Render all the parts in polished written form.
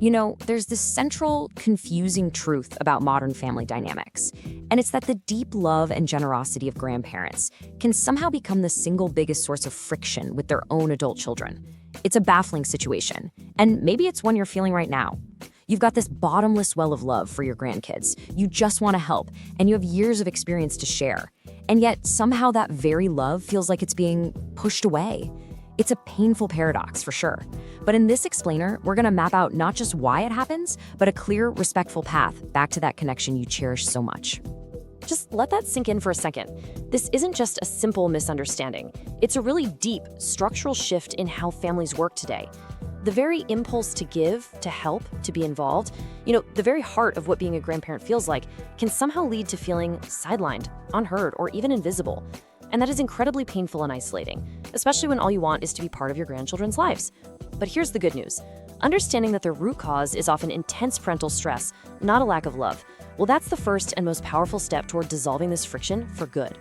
You know, there's this central, confusing truth about modern family dynamics, and it's that the deep love and generosity of grandparents can somehow become the single biggest source of friction with their own adult children. It's a baffling situation, and maybe it's one you're feeling right now. You've got this bottomless well of love for your grandkids. You just want to help, and you have years of experience to share. And yet, somehow that very love feels like it's being pushed away. It's a painful paradox, for sure. But in this explainer, we're going to map out not just why it happens, but a clear, respectful path back to that connection you cherish so much. Just let that sink in for a second. This isn't just a simple misunderstanding. It's a really deep, structural shift in how families work today. The very impulse to give, to help, to be involved, the very heart of what being a grandparent feels like, can somehow lead to feeling sidelined, unheard, or even invisible. And that is incredibly painful and isolating, especially when all you want is to be part of your grandchildren's lives. But here's the good news. Understanding that the root cause is often intense parental stress, not a lack of love. Well, that's the first and most powerful step toward dissolving this friction for good.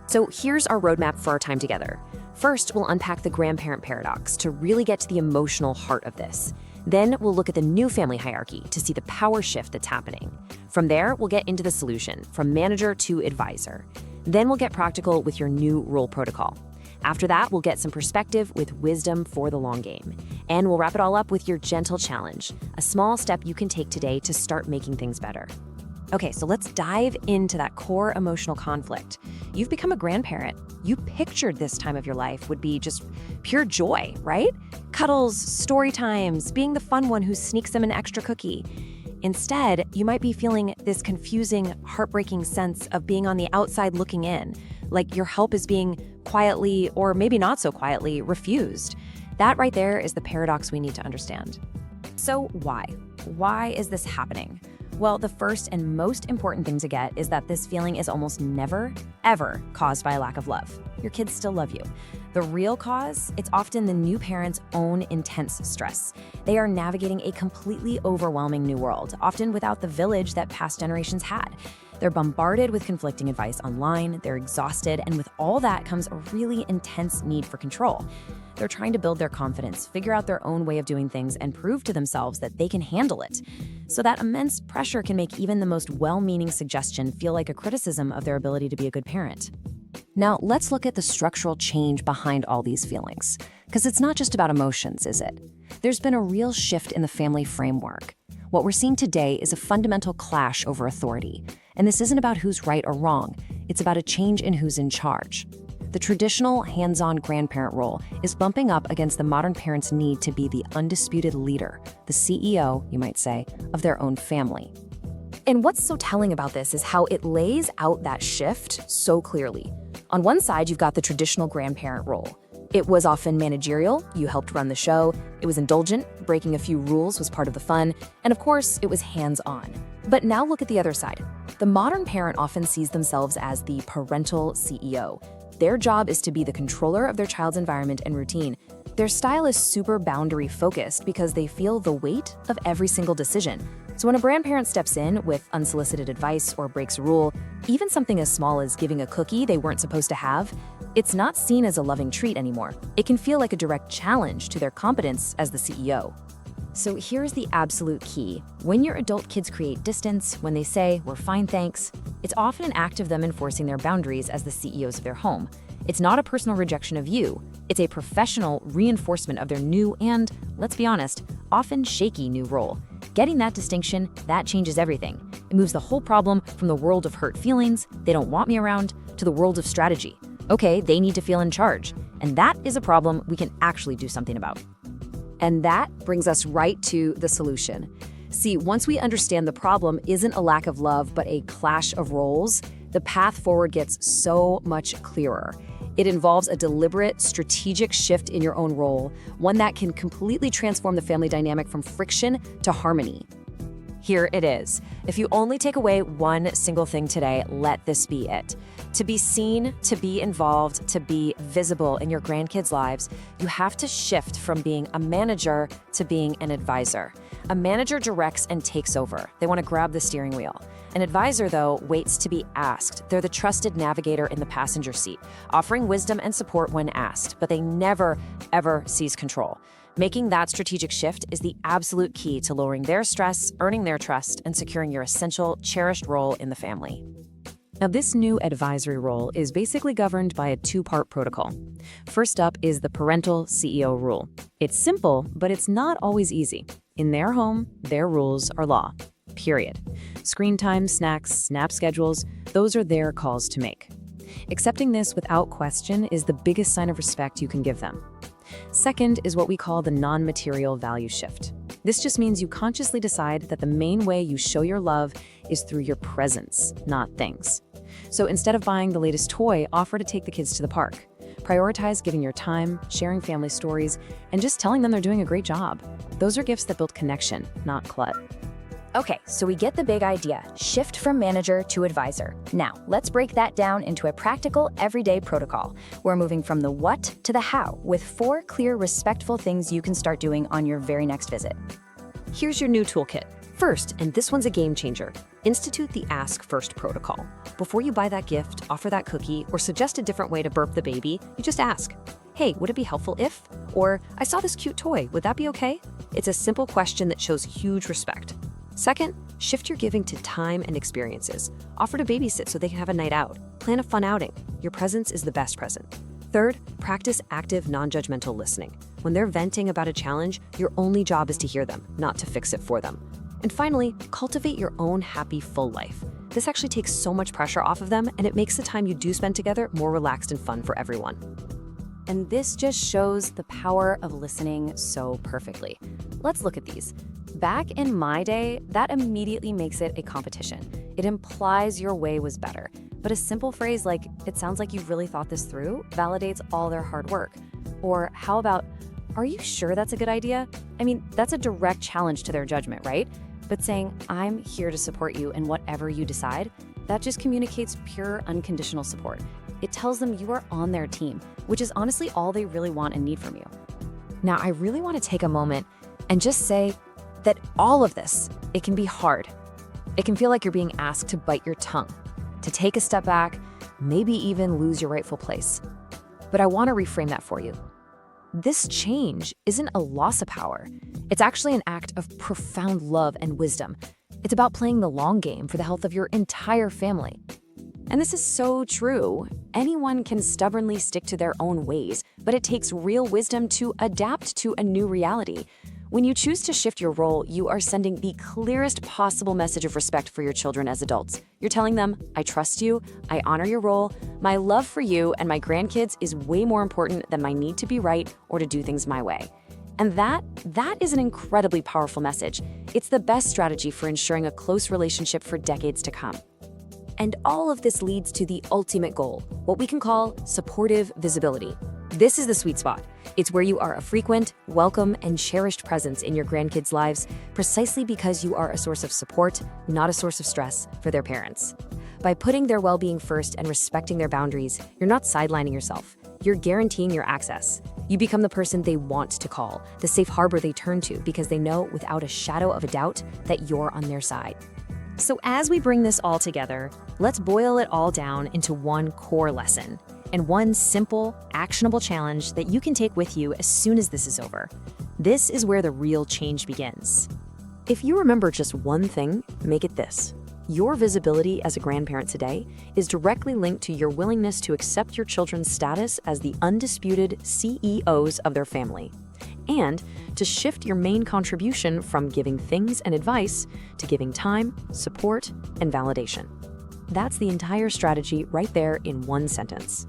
So here's our roadmap for our time together. First, we'll unpack the grandparent paradox to really get to the emotional heart of this. Then we'll look at the new family hierarchy to see the power shift that's happening. From there, we'll get into the solution, from manager to advisor. Then we'll get practical with your new role protocol. After that, we'll get some perspective with wisdom for the long game. And we'll wrap it all up with your gentle challenge, a small step you can take today to start making things better. Okay, so let's dive into that core emotional conflict. You've become a grandparent. You pictured this time of your life would be just pure joy, right? Cuddles, story times, being the fun one who sneaks them an extra cookie. Instead, you might be feeling this confusing, heartbreaking sense of being on the outside looking in, like your help is being quietly, or maybe not so quietly, refused. That right there is the paradox we need to understand. So why? Why is this happening? Well, the first and most important thing to get is that this feeling is almost never, ever caused by a lack of love. Your kids still love you. The real cause, it's often the new parent's own intense stress. They are navigating a completely overwhelming new world, often without the village that past generations had. They're bombarded with conflicting advice online, they're exhausted, and with all that comes a really intense need for control. They're trying to build their confidence, figure out their own way of doing things, and prove to themselves that they can handle it. So that immense pressure can make even the most well-meaning suggestion feel like a criticism of their ability to be a good parent. Now, let's look at the structural change behind all these feelings, because it's not just about emotions, is it? There's been a real shift in the family framework. What we're seeing today is a fundamental clash over authority. And this isn't about who's right or wrong. It's about a change in who's in charge. The traditional hands-on grandparent role is bumping up against the modern parent's need to be the undisputed leader, the CEO, you might say, of their own family. And what's so telling about this is how it lays out that shift so clearly. On one side, you've got the traditional grandparent role. It was often managerial, you helped run the show, it was indulgent, breaking a few rules was part of the fun, and of course, it was hands-on. But now look at the other side. The modern parent often sees themselves as the parental CEO. Their job is to be the controller of their child's environment and routine. Their style is super boundary-focused because they feel the weight of every single decision. So when a grandparent steps in with unsolicited advice or breaks a rule, even something as small as giving a cookie they weren't supposed to have, it's not seen as a loving treat anymore. It can feel like a direct challenge to their competence as the CEO. So here's the absolute key. When your adult kids create distance, when they say, "We're fine, thanks," it's often an act of them enforcing their boundaries as the CEOs of their home. It's not a personal rejection of you. It's a professional reinforcement of their new and, let's be honest, often shaky new role. Getting that distinction, that changes everything. It moves the whole problem from the world of hurt feelings, "they don't want me around," to the world of strategy. Okay, they need to feel in charge. And that is a problem we can actually do something about. And that brings us right to the solution. See, once we understand the problem isn't a lack of love, but a clash of roles, the path forward gets so much clearer. It involves a deliberate, strategic shift in your own role, one that can completely transform the family dynamic from friction to harmony. Here it is. If you only take away one single thing today, let this be it. To be seen, to be involved, to be visible in your grandkids' lives, you have to shift from being a manager to being an advisor. A manager directs and takes over. They want to grab the steering wheel. An advisor, though, waits to be asked. They're the trusted navigator in the passenger seat, offering wisdom and support when asked, but they never, ever seize control. Making that strategic shift is the absolute key to lowering their stress, earning their trust, and securing your essential, cherished role in the family. Now, this new advisory role is basically governed by a two-part protocol. First up is the parental CEO rule. It's simple, but it's not always easy. In their home, their rules are law. Period. Screen time, snacks, nap schedules, those are their calls to make. Accepting this without question is the biggest sign of respect you can give them. Second is what we call the non-material value shift. This just means you consciously decide that the main way you show your love is through your presence, not things. So instead of buying the latest toy, offer to take the kids to the park. Prioritize giving your time, sharing family stories, and just telling them they're doing a great job. Those are gifts that build connection, not clut. Okay, so we get the big idea. Shift from manager to advisor. Now, let's break that down into a practical, everyday protocol. We're moving from the what to the how, with 4 clear, respectful things you can start doing on your very next visit. Here's your new toolkit. First, and this one's a game changer, institute the Ask First protocol. Before you buy that gift, offer that cookie, or suggest a different way to burp the baby, you just ask, "Hey, would it be helpful if?" Or, "I saw this cute toy, would that be okay?" It's a simple question that shows huge respect. Second, shift your giving to time and experiences. Offer to babysit so they can have a night out. Plan a fun outing. Your presence is the best present. Third, practice active, non-judgmental listening. When they're venting about a challenge, your only job is to hear them, not to fix it for them. And finally, cultivate your own happy, full life. This actually takes so much pressure off of them, and it makes the time you do spend together more relaxed and fun for everyone. And this just shows the power of listening so perfectly. Let's look at these. Back in my day, that immediately makes it a competition. It implies your way was better. But a simple phrase like, "It sounds like you've really thought this through," validates all their hard work. Or how about, "Are you sure that's a good idea?" I mean, that's a direct challenge to their judgment, right? But saying, "I'm here to support you in whatever you decide," that just communicates pure, unconditional support. It tells them you are on their team, which is honestly all they really want and need from you. Now, I really want to take a moment and just say that all of this, it can be hard. It can feel like you're being asked to bite your tongue, to take a step back, maybe even lose your rightful place. But I want to reframe that for you. This change isn't a loss of power. It's actually an act of profound love and wisdom. It's about playing the long game for the health of your entire family. And this is so true. Anyone can stubbornly stick to their own ways, but it takes real wisdom to adapt to a new reality. When you choose to shift your role, you are sending the clearest possible message of respect for your children as adults. You're telling them, "I trust you, I honor your role, my love for you and my grandkids is way more important than my need to be right or to do things my way." And that is an incredibly powerful message. It's the best strategy for ensuring a close relationship for decades to come. And all of this leads to the ultimate goal, what we can call supportive visibility. This is the sweet spot. It's where you are a frequent, welcome, and cherished presence in your grandkids' lives, precisely because you are a source of support, not a source of stress for their parents. By putting their well-being first and respecting their boundaries, you're not sidelining yourself. You're guaranteeing your access. You become the person they want to call, the safe harbor they turn to because they know without a shadow of a doubt that you're on their side. So as we bring this all together, let's boil it all down into one core lesson and one simple, actionable challenge that you can take with you as soon as this is over. This is where the real change begins. If you remember just one thing, make it this. Your visibility as a grandparent today is directly linked to your willingness to accept your children's status as the undisputed CEOs of their family, and to shift your main contribution from giving things and advice to giving time, support, and validation. That's the entire strategy right there in one sentence.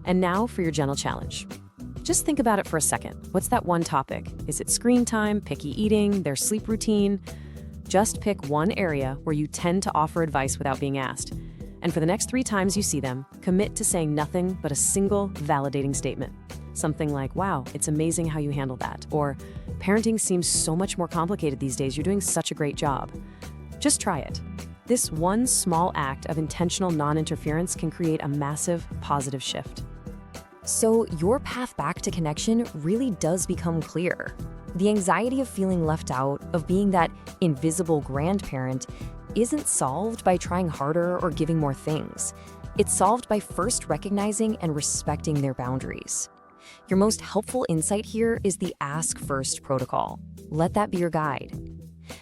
And now for your gentle challenge. Just think about it for a second. What's that one topic? Is it screen time, picky eating, their sleep routine? Just pick one area where you tend to offer advice without being asked. And for the next 3 times you see them, commit to saying nothing but a single validating statement. Something like, "Wow, it's amazing how you handle that." Or, "Parenting seems so much more complicated these days. You're doing such a great job." Just try it. This one small act of intentional non-interference can create a massive positive shift. So your path back to connection really does become clear. The anxiety of feeling left out, of being that invisible grandparent, isn't solved by trying harder or giving more things. It's solved by first recognizing and respecting their boundaries. Your most helpful insight here is the Ask First protocol. Let that be your guide.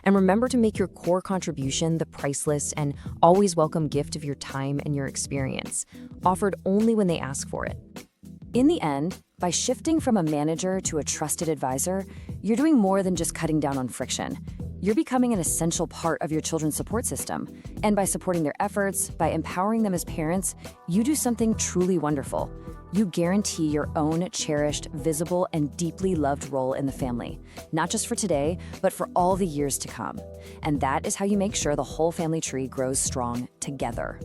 And remember to make your core contribution the priceless and always welcome gift of your time and your experience, offered only when they ask for it. In the end, by shifting from a manager to a trusted advisor, you're doing more than just cutting down on friction. You're becoming an essential part of your children's support system. And by supporting their efforts, by empowering them as parents, you do something truly wonderful. You guarantee your own cherished, visible, and deeply loved role in the family, not just for today, but for all the years to come. And that is how you make sure the whole family tree grows strong together.